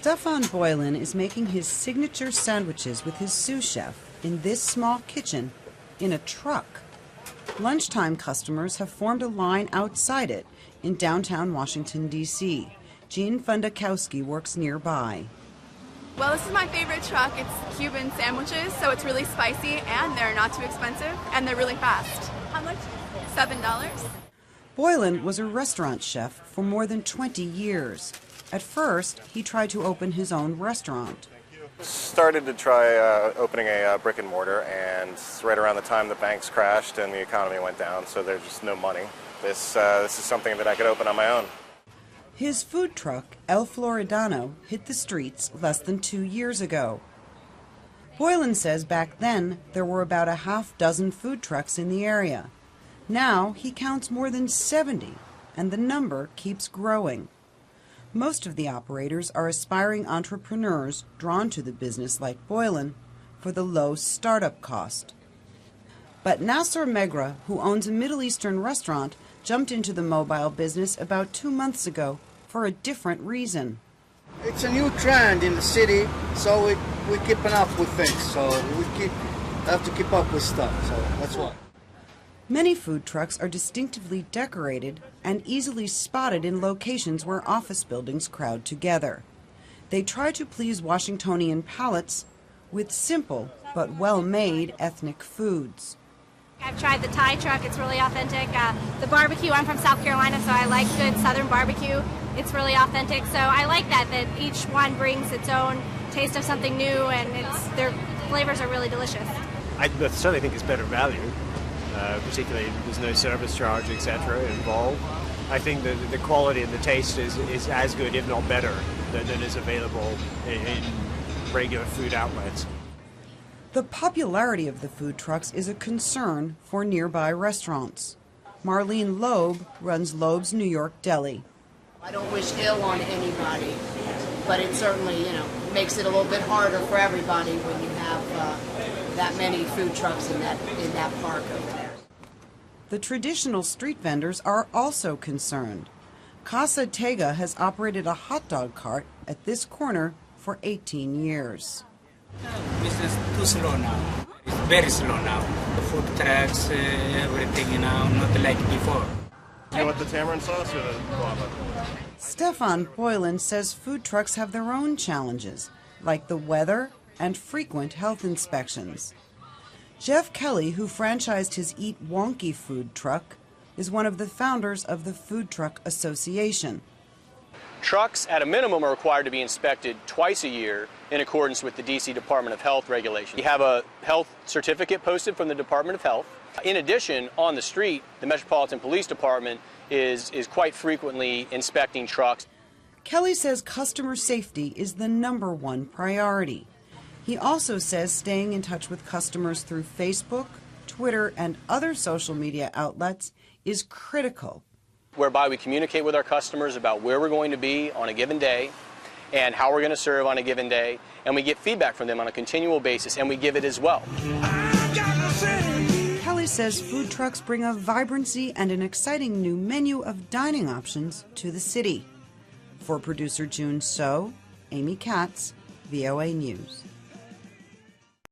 Stefan Boylan is making his signature sandwiches with his sous chef in this small kitchen in a truck. Lunchtime customers have formed a line outside it in downtown Washington, D.C. Jean Fundakowski works nearby. Well, this is my favorite truck. It's Cuban sandwiches, so it's really spicy and they're not too expensive and they're really fast. How much? $7. Boylan was a restaurant chef for more than 20 years. At first, he tried to open his own restaurant. Started to try opening a brick and mortar, and right around the time the banks crashed and the economy went down, so there's just no money. This is something that I could open on my own. His food truck, El Floridano, hit the streets less than 2 years ago. Boylan says back then there were about a half dozen food trucks in the area. Now he counts more than 70, and the number keeps growing. Most of the operators are aspiring entrepreneurs drawn to the business like Boylan for the low startup cost. But Nasser Megra, who owns a Middle Eastern restaurant, jumped into the mobile business about 2 months ago for a different reason. It's a new trend in the city, so we're keeping up with things. So we have to keep up with stuff, so that's why. Many food trucks are distinctively decorated and easily spotted in locations where office buildings crowd together. They try to please Washingtonian palates with simple but well-made ethnic foods. I've tried the Thai truck, it's really authentic. The barbecue, I'm from South Carolina, so I like good southern barbecue. It's really authentic, so I like that each one brings its own taste of something new, and their flavors are really delicious. I certainly think it's better value. Particularly there's no service charge, etc. involved. I think that the quality and the taste is as good, if not better, than is available in regular food outlets. The popularity of the food trucks is a concern for nearby restaurants. Marlene Loeb runs Loeb's New York Deli. I don't wish ill on anybody, but it certainly, makes it a little bit harder for everybody when you have that many food trucks in that park over there. The traditional street vendors are also concerned. Casa Tega has operated a hot dog cart at this corner for 18 years. Business too slow now. It's very slow now. The food trucks, everything now, not like before. You want the tamarind sauce or the guava? Stefan Boylan says food trucks have their own challenges, like the weather and frequent health inspections. Jeff Kelly, who franchised his Eat Wonky food truck, is one of the founders of the Food Truck Association. Trucks, at a minimum, are required to be inspected twice a year in accordance with the D.C. Department of Health regulations. We have a health certificate posted from the Department of Health. In addition, on the street, the Metropolitan Police Department is quite frequently inspecting trucks. Kelly says customer safety is the #1 priority. He also says staying in touch with customers through Facebook, Twitter, and other social media outlets is critical. Whereby we communicate with our customers about where we're going to be on a given day and how we're going to serve on a given day, and we get feedback from them on a continual basis, and we give it as well. Kelly says food trucks bring a vibrancy and an exciting new menu of dining options to the city. For producer June So, Amy Katz, VOA News.